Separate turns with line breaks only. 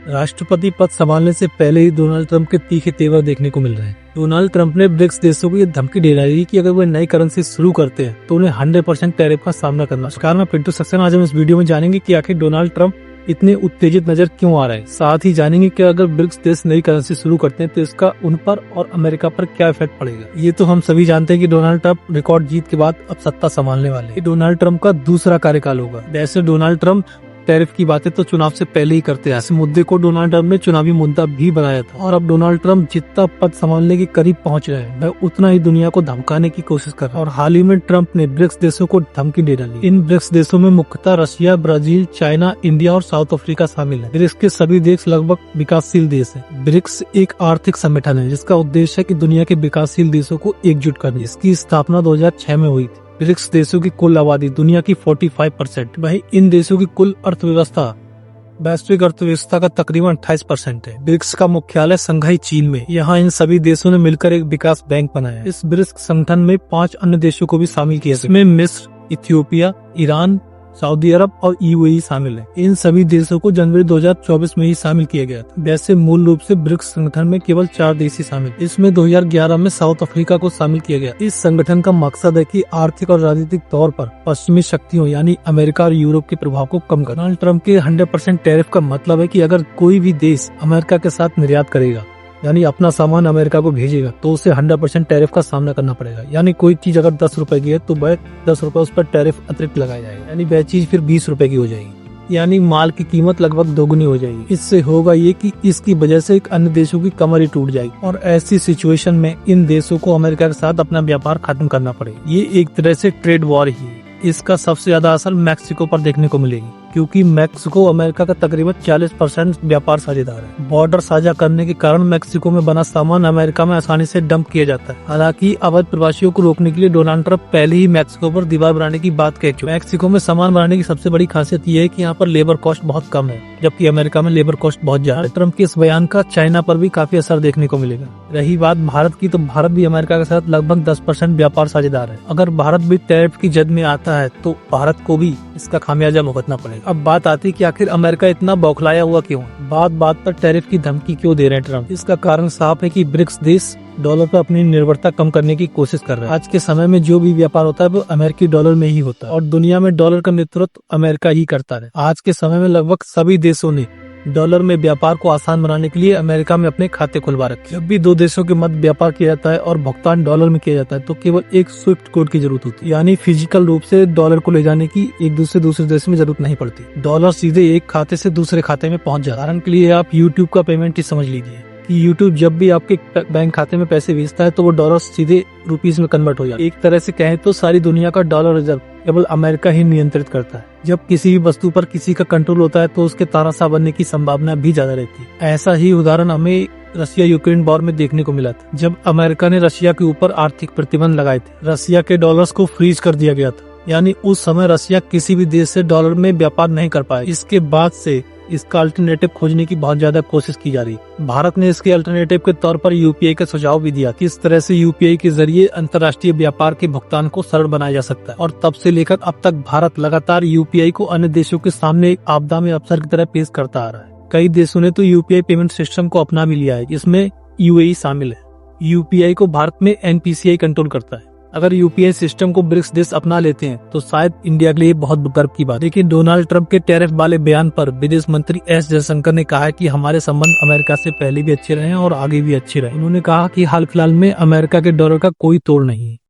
राष्ट्रपति पद संभालने से पहले ही डोनाल्ड ट्रंप के तीखे तेवर देखने को मिल रहे हैं। डोनाल्ड ट्रंप ने ब्रिक्स देशों को ये धमकी दे डाली है कि अगर वो नई करेंसी शुरू करते हैं तो उन्हें 100% टैरिफ का सामना करना। कार में पिंटू सेक्शन आज हम इस वीडियो में जानेंगे कि आखिर डोनाल्ड ट्रंप इतने उत्तेजित नजर क्यों आ रहे हैं। साथ ही जानेंगे कि अगर ब्रिक्स देश नई करेंसी शुरू करते हैं तो इसका उन पर और अमेरिका पर क्या इफेक्ट पड़ेगा। ये तो हम सभी जानते हैं कि डोनाल्ड ट्रंप रिकॉर्ड जीत के बाद अब सत्ता संभालने वाले हैं। डोनाल्ड ट्रंप का दूसरा कार्यकाल होगा। वैसे डोनाल्ड ट्रंप टैरिफ की बातें तो चुनाव से पहले ही करते हैं। इस मुद्दे को डोनाल्ड ट्रंप ने चुनावी मुद्दा भी बनाया था और अब डोनाल्ड ट्रंप जितना पद संभालने के करीब पहुंच रहे हैं वह उतना ही दुनिया को धमकाने की कोशिश कर रहा है। और हाल ही में ट्रंप ने ब्रिक्स देशों को धमकी दे डाली। इन ब्रिक्स देशों में मुख्यतः रशिया, ब्राजील, चाइना, इंडिया और साउथ अफ्रीका शामिल है। ब्रिक्स के सभी देश लगभग विकासशील देश है। ब्रिक्स एक आर्थिक संगठन है जिसका उद्देश्य है कि दुनिया के विकासशील देशों को एकजुट करना। इसकी स्थापना 2006 में हुई थी। ब्रिक्स देशों की कुल आबादी दुनिया की 45%। वहीं इन देशों की कुल अर्थव्यवस्था वैश्विक अर्थव्यवस्था का तकरीबन 28% है। ब्रिक्स का मुख्यालय शंघाई चीन में। यहाँ इन सभी देशों ने मिलकर एक विकास बैंक बनाया। इस ब्रिक्स संगठन में 5 अन्य देशों को भी शामिल किया, इसमें मिस्र, इथियोपिया, ईरान, सऊदी अरब और यूएई शामिल है। इन सभी देशों को जनवरी 2024 में ही शामिल किया गया था। वैसे मूल रूप से ब्रिक्स संगठन में केवल 4 देश ही शामिल। इसमें 2011 में साउथ अफ्रीका को शामिल किया गया। इस संगठन का मकसद है कि आर्थिक और राजनीतिक तौर पर पश्चिमी शक्तियों यानी अमेरिका और यूरोप के प्रभाव को कम करना। डोनाल्ड ट्रंप के 100% टैरिफ का मतलब है कि अगर कोई भी देश अमेरिका के साथ निर्यात करेगा यानी अपना सामान अमेरिका को भेजेगा तो उसे 100% टैरिफ का सामना करना पड़ेगा। यानी कोई चीज अगर 10 रुपए की है तो वह 10 रुपए उस पर टैरिफ अतिरिक्त लगाया जाएगा, यानी वह चीज फिर 20 रुपए की हो जाएगी। यानी माल की कीमत लगभग दोगुनी हो जाएगी। इससे होगा ये कि इसकी वजह से एक अन्य देशों की कमर ही टूट जाएगी और ऐसी सिचुएशन में इन देशों को अमेरिका के साथ अपना व्यापार खत्म करना पड़ेगा। ये एक तरह से ट्रेड वॉर ही है। इसका सबसे ज्यादा असर मैक्सिको पर देखने को मिलेगी क्योंकि मैक्सिको अमेरिका का तकरीबन 40% व्यापार साझेदार है। बॉर्डर साझा करने के कारण मैक्सिको में बना सामान अमेरिका में आसानी से डंप किया जाता है। हालांकि अवैध प्रवासियों को रोकने के लिए डोनाल्ड ट्रंप पहले ही मैक्सिको पर दीवार बनाने की बात कह चुके। मैक्सिको में सामान बनाने की सबसे बड़ी खासियत यह है कि यहाँ पर लेबर कॉस्ट बहुत कम है जबकि अमेरिका में लेबर कॉस्ट बहुत ज्यादा है। ट्रंप के इस बयान का चाइना पर भी काफी असर देखने को मिलेगा। रही बात भारत की, तो भारत भी अमेरिका के साथ लगभग 10% व्यापार साझेदार है। अगर भारत भी टैरिफ की जद में आता है तो भारत को भी इसका खामियाजा भुगतना पड़ेगा। अब बात आती है कि आखिर अमेरिका इतना बौखलाया हुआ क्यों, बात बात पर टैरिफ की धमकी क्यों दे रहे हैं ट्रंप। इसका कारण साफ है कि ब्रिक्स देश डॉलर पर अपनी निर्भरता कम करने की कोशिश कर रहे हैं। आज के समय में जो भी व्यापार होता है वो अमेरिकी डॉलर में ही होता है और दुनिया में डॉलर का नेतृत्व अमेरिका ही करता है। आज के समय में लगभग सभी देशों ने डॉलर में व्यापार को आसान बनाने के लिए अमेरिका में अपने खाते खुलवा रखे। जब भी दो देशों के मध्य व्यापार किया जाता है और भुगतान डॉलर में किया जाता है तो केवल एक स्विफ्ट कोड की जरूरत होती है, यानी फिजिकल रूप से डॉलर को ले जाने की एक दूसरे देश में जरूरत नहीं पड़ती। डॉलर सीधे एक खाते से दूसरे खाते में पहुंच जाता है। उदाहरण के लिए आप यूट्यूब का पेमेंट ही समझ लीजिए कि यूट्यूब जब भी आपके बैंक खाते में पैसे भेजता है तो वो डॉलर सीधे रुपीस में कन्वर्ट हो जाता है। एक तरह से कहें तो सारी दुनिया का डॉलर रिजर्व केवल अमेरिका ही नियंत्रित करता है। जब किसी भी वस्तु पर किसी का कंट्रोल होता है तो उसके तानाशाह बनने की संभावना भी ज्यादा रहती है। ऐसा ही उदाहरण हमें रशिया यूक्रेन वॉर में देखने को मिला था। जब अमेरिका ने रशिया के ऊपर आर्थिक प्रतिबंध लगाए थे, रशिया के डॉलर्स को फ्रीज कर दिया गया था, यानी उस समय रशिया किसी भी देश से डॉलर में व्यापार नहीं कर पाया। इसके बाद से इसका अल्टरनेटिव खोजने की बहुत ज्यादा कोशिश की जा रही है। भारत ने इसके अल्टरनेटिव के तौर पर यूपीआई का सुझाव भी दिया। किस तरह से यूपीआई के जरिए अंतर्राष्ट्रीय व्यापार के भुगतान को सरल बनाया जा सकता है और तब से लेकर अब तक भारत लगातार यूपीआई को अन्य देशों के सामने एक आपदा में अवसर की तरह पेश करता आ रहा है। कई देशों ने तो यूपीआई पेमेंट सिस्टम को अपना भी लिया है, जिसमें यूएई शामिल है। यूपीआई को भारत में एनपीसीआई कंट्रोल करता है। अगर यूपीआई सिस्टम को ब्रिक्स देश अपना लेते हैं तो शायद इंडिया के लिए बहुत गर्व की बात। लेकिन डोनाल्ड ट्रंप के टैरिफ वाले बयान पर विदेश मंत्री एस जयशंकर ने कहा है कि हमारे संबंध अमेरिका से पहले भी अच्छे रहे हैं और आगे भी अच्छे रहे। उन्होंने कहा कि हाल फिलहाल में अमेरिका के डॉलर का कोई तोड़ नहीं है।